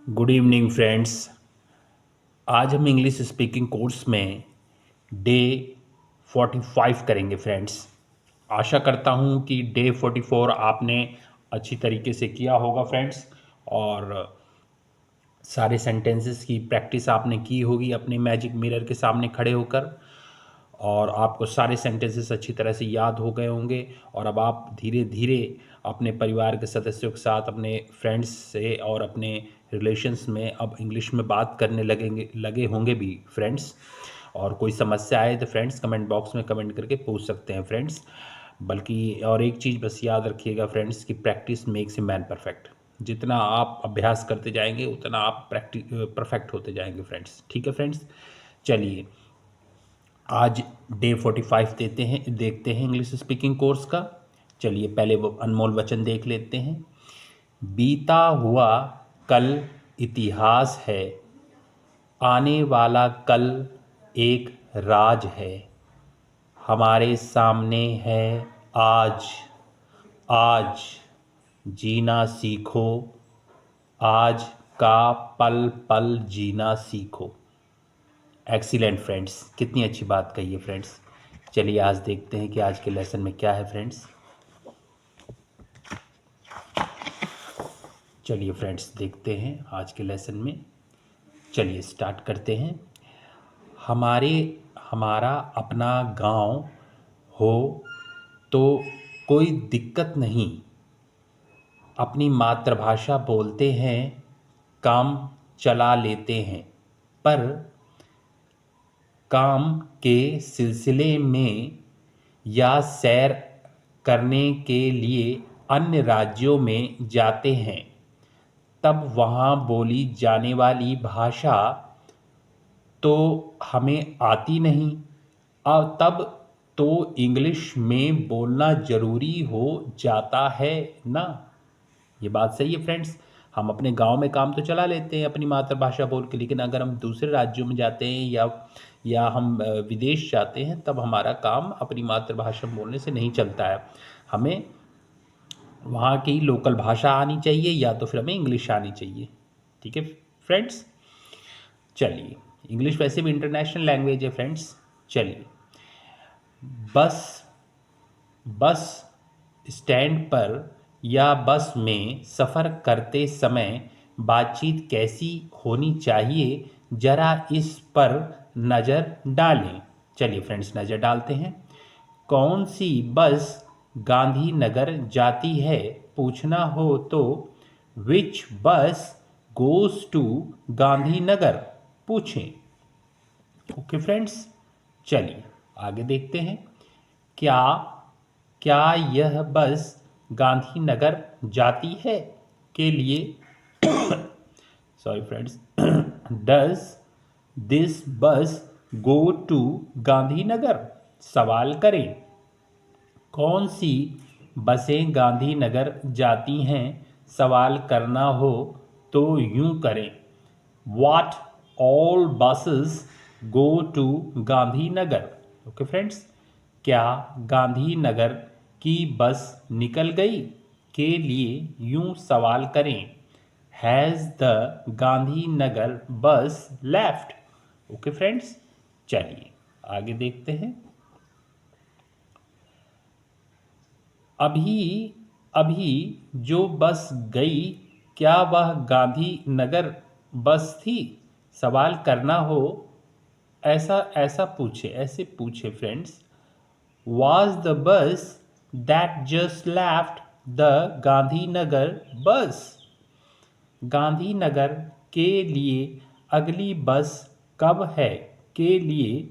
Good evening friends. आज हम English speaking course में डे 45 करेंगे फ्रेंड्स। आशा करता हूँ कि डे 44 आपने अच्छी तरीके से किया होगा फ्रेंड्स, और सारे सेंटेंसेस की प्रैक्टिस आपने की होगी अपने मैजिक मिरर के सामने खड़े होकर, और आपको सारे सेंटेंसेस अच्छी तरह से याद हो गए होंगे। और अब आप धीरे धीरे अपने परिवार के सदस्यों के साथ, अपने फ्रेंड्स से और अपने रिलेशंस में अब इंग्लिश में बात करने लगे होंगे भी फ्रेंड्स। और कोई समस्या आए तो फ्रेंड्स कमेंट बॉक्स में कमेंट करके पूछ सकते हैं फ्रेंड्स। बल्कि और एक चीज़ बस याद रखिएगा फ्रेंड्स कि practice makes a man perfect. जितना आप अभ्यास करते जाएंगे उतना आप परफेक्ट होते जाएंगे फ्रेंड्स। ठीक है फ्रेंड्स, चलिए आज डे 45 देखते हैं इंग्लिश स्पीकिंग कोर्स का। चलिए पहले वो अनमोल वचन देख लेते हैं। बीता हुआ कल इतिहास है, आने वाला कल एक राज है। हमारे सामने है आज। आज जीना सीखो, आज का पल पल जीना सीखो। एक्सीलेंट फ्रेंड्स, कितनी अच्छी बात कही है फ्रेंड्स। चलिए आज देखते हैं कि आज के लेसन में क्या है फ्रेंड्स। चलिए फ्रेंड्स देखते हैं आज के लेसन में। चलिए स्टार्ट करते हैं। हमारे हमारा अपना गांव हो तो कोई दिक्कत नहीं, अपनी मातृभाषा बोलते हैं, काम चला लेते हैं। पर काम के सिलसिले में या सैर करने के लिए अन्य राज्यों में जाते हैं, तब वहाँ बोली जाने वाली भाषा तो हमें आती नहीं, और तब तो इंग्लिश में बोलना ज़रूरी हो जाता है ना। ये बात सही है फ्रेंड्स। हम अपने गांव में काम तो चला लेते हैं अपनी मातृभाषा बोल के, लेकिन अगर हम दूसरे राज्यों में जाते हैं या हम विदेश जाते हैं, तब हमारा काम अपनी मातृभाषा बोलने से नहीं चलता है। हमें वहाँ की लोकल भाषा आनी चाहिए या तो फिर हमें इंग्लिश आनी चाहिए। ठीक है फ्रेंड्स, चलिए इंग्लिश वैसे भी इंटरनेशनल लैंग्वेज है फ्रेंड्स। चलिए बस बस स्टैंड पर या बस में सफ़र करते समय बातचीत कैसी होनी चाहिए, ज़रा इस पर नज़र डालें। चलिए फ्रेंड्स नज़र डालते हैं। कौन सी बस गांधीनगर जाती है पूछना हो तो विच बस गोज़ टू गांधीनगर पूछें। ओके फ्रेंड्स, चलिए आगे देखते हैं। क्या क्या यह बस गांधीनगर जाती है के लिए sorry friends, does this bus go to Gandhinagar, सवाल करें। कौन सी बसें गांधीनगर जाती हैं, सवाल करना हो तो यूं करें। What all buses go to Gandhinagar. Okay friends, क्या गांधीनगर की बस निकल गई के लिए यूं सवाल करें। हैज़ द गांधीनगर बस लेफ्ट। ओके फ्रेंड्स, चलिए आगे देखते हैं। अभी अभी जो बस गई, क्या वह गांधीनगर बस थी, सवाल करना हो ऐसा ऐसे पूछे friends. Was the bus that just left the Gandhinagar बस। गांधीनगर के लिए अगली बस कब है के लिए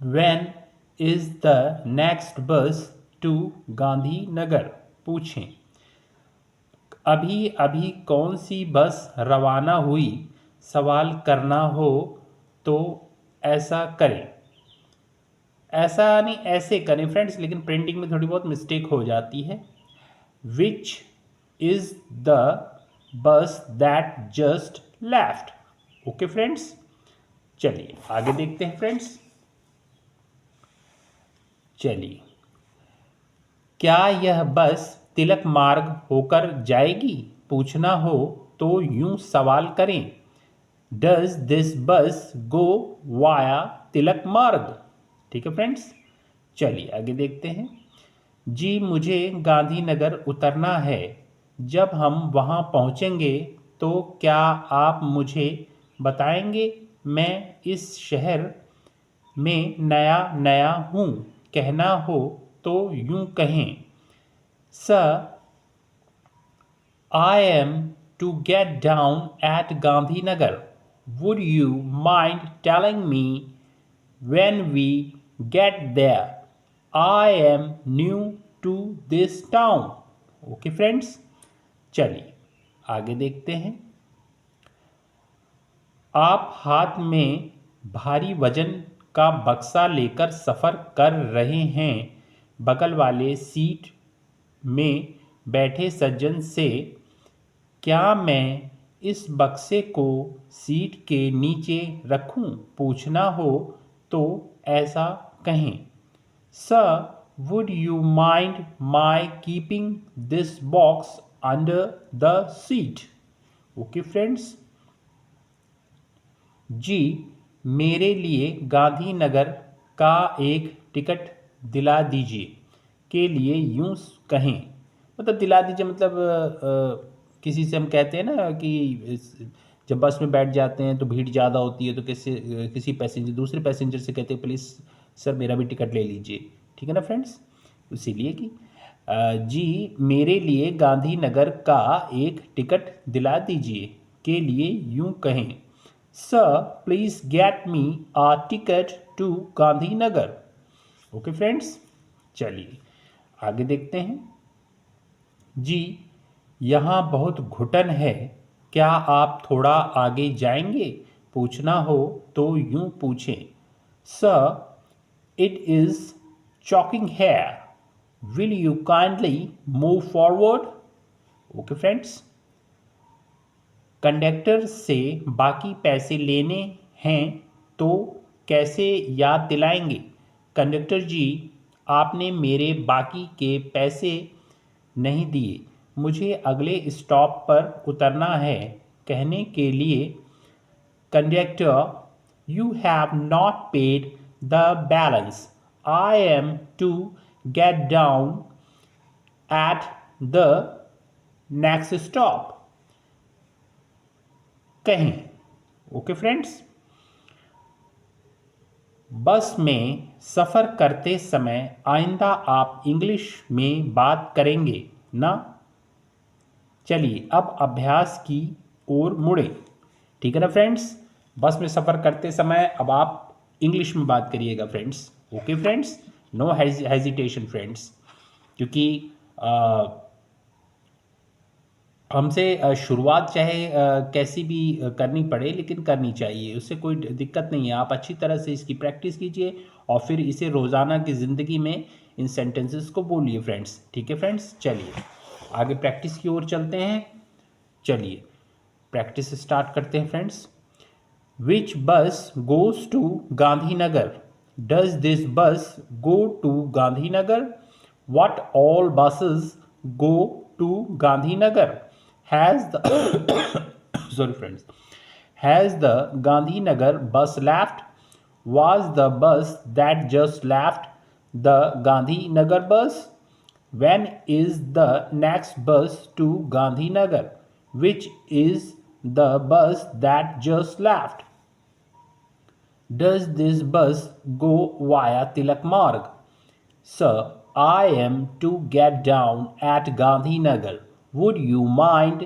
When is the next bus to Gandhinagar पूछें। अभी अभी कौन सी बस रवाना हुई, सवाल करना हो तो ऐसा करें। ऐसा नहीं ऐसे करें फ्रेंड्स, लेकिन प्रिंटिंग में थोड़ी बहुत मिस्टेक हो जाती है। Which is the bus that just left. Okay friends, चलिए आगे देखते हैं फ्रेंड्स। चलिए, क्या यह बस तिलक मार्ग होकर जाएगी पूछना हो तो यूं सवाल करें, does this bus go via तिलक मार्ग। ठीक है फ्रेंड्स, चलिए आगे देखते हैं। जी मुझे गांधीनगर उतरना है, जब हम वहाँ पहुँचेंगे तो क्या आप मुझे बताएंगे, मैं इस शहर में नया नया हूँ, कहना हो तो यूँ कहें, sir I am to get down at Gandhinagar. Would you mind telling me when we get there? I am new to this town. Okay friends, चलिए आगे देखते हैं। आप हाथ में भारी वजन का बक्सा लेकर सफ़र कर रहे हैं। बगल वाले सीट में बैठे सज्जन से, क्या मैं इस बक्से को सीट के नीचे रखूं, पूछना हो तो ऐसा कहें, sir would you mind my keeping this box under the seat. Okay friends, जी मेरे लिए गांधीनगर का एक टिकट दिला दीजिए के लिए यूं कहें, मतलब दिला दीजिए मतलब किसी से हम कहते हैं ना कि जब बस में बैठ जाते हैं तो भीड़ ज़्यादा होती है तो किसी पैसेंजर दूसरे पैसेंजर से कहते हैं प्लीज़ सर मेरा भी टिकट ले लीजिए। ठीक है ना फ्रेंड्स, इसीलिए कि जी मेरे लिए गांधीनगर का एक टिकट दिला दीजिए के लिए यूं कहें, sir please get me a ticket to Gandhinagar. Okay friends, चलिए आगे देखते हैं। जी यहाँ बहुत घुटन है, क्या आप थोड़ा आगे जाएंगे, पूछना हो तो यूं पूछें, sir it is choking here, will you kindly move forward. Okay friends, conductor से बाकी पैसे लेने हैं तो कैसे याद दिलाएंगे, कंडक्टर जी आपने मेरे बाकी के पैसे नहीं दिए, मुझे अगले स्टॉप पर उतरना है, कहने के लिए, conductor you have not paid the balance, I am to get down at the next stop कहें। ओके फ्रेंड्स, बस में सफ़र करते समय आइंदा आप इंग्लिश में बात करेंगे ना। चलिए अब अभ्यास की ओर मुड़े। ठीक है ना फ्रेंड्स, बस में सफ़र करते समय अब आप इंग्लिश में बात करिएगा friends. Okay friends, no hesitation friends, क्योंकि हमसे शुरुआत चाहे कैसी भी करनी पड़े लेकिन करनी चाहिए, उससे कोई दिक्कत नहीं है। आप अच्छी तरह से इसकी प्रैक्टिस कीजिए और फिर इसे रोज़ाना की ज़िंदगी में इन सेंटेंसेस को बोलिए फ्रेंड्स। ठीक है फ्रेंड्स, चलिए आगे प्रैक्टिस की ओर चलते हैं। चलिए प्रैक्टिस स्टार्ट करते हैं friends. Which bus goes to Gandhinagar, does this bus go to Gandhinagar, what all buses go to Gandhinagar, has the sorry friends, has the Gandhinagar bus left, was the bus that just left the Gandhinagar bus, when is the next bus to Gandhinagar, which is the bus that just left, does this bus go via Tilak Marg, sir I am to get down at Gandhinagar, would you mind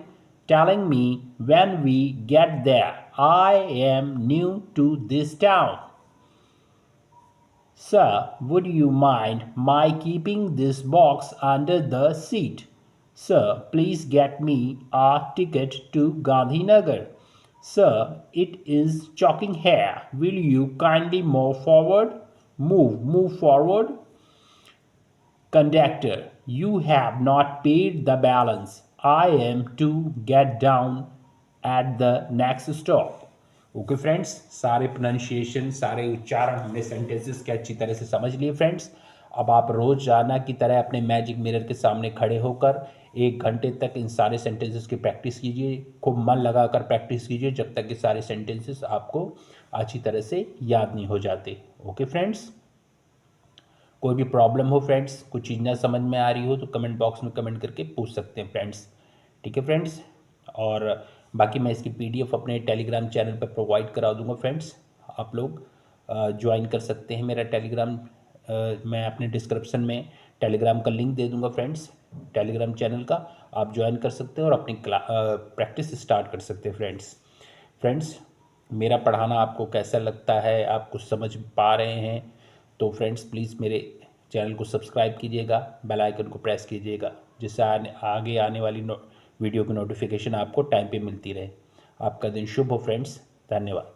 telling me when we get there, I am new to this town, sir would you mind my keeping this box under the seat, sir please get me a ticket to Gandhinagar, sir it is choking here, will you kindly move forward, conductor you have not paid the balance, I am to get down at the next stop। Okay friends, सारे pronunciation सारे उच्चारण हमने sentences के अच्छी तरह से समझ लिए फ्रेंड्स। अब आप रोज़ाना की तरह अपने मैजिक मिरर के सामने खड़े होकर 1 घंटे तक इन सारे सेंटेंसेस की प्रैक्टिस कीजिए, खूब मन लगाकर प्रैक्टिस कीजिए जब तक ये सारे सेंटेंसेस आपको अच्छी तरह से याद नहीं हो जाते। ओके फ्रेंड्स, कोई भी प्रॉब्लम हो फ्रेंड्स, कुछ चीज़ ना समझ में आ रही हो तो कमेंट बॉक्स में कमेंट करके पूछ सकते हैं फ्रेंड्स। ठीक है फ्रेंड्स, और बाकी मैं इसकी पीडीएफ अपने टेलीग्राम चैनल पर प्रोवाइड करा दूंगा फ्रेंड्स। आप लोग ज्वाइन कर सकते हैं मेरा टेलीग्राम। मैं अपने डिस्क्रिप्शन में टेलीग्राम का लिंक दे दूंगा फ्रेंड्स, टेलीग्राम चैनल का। आप ज्वाइन कर सकते हैं और अपनी प्रैक्टिस स्टार्ट कर सकते हैं फ्रेंड्स। फ्रेंड्स, मेरा पढ़ाना आपको कैसा लगता है, आप कुछ समझ पा रहे हैं तो फ्रेंड्स प्लीज़ मेरे चैनल को सब्सक्राइब कीजिएगा, बेल आइकन को प्रेस कीजिएगा, जिससे आगे आने वाली वीडियो की नोटिफिकेशन आपको टाइम पे मिलती रहे। आपका दिन शुभ हो फ्रेंड्स, धन्यवाद।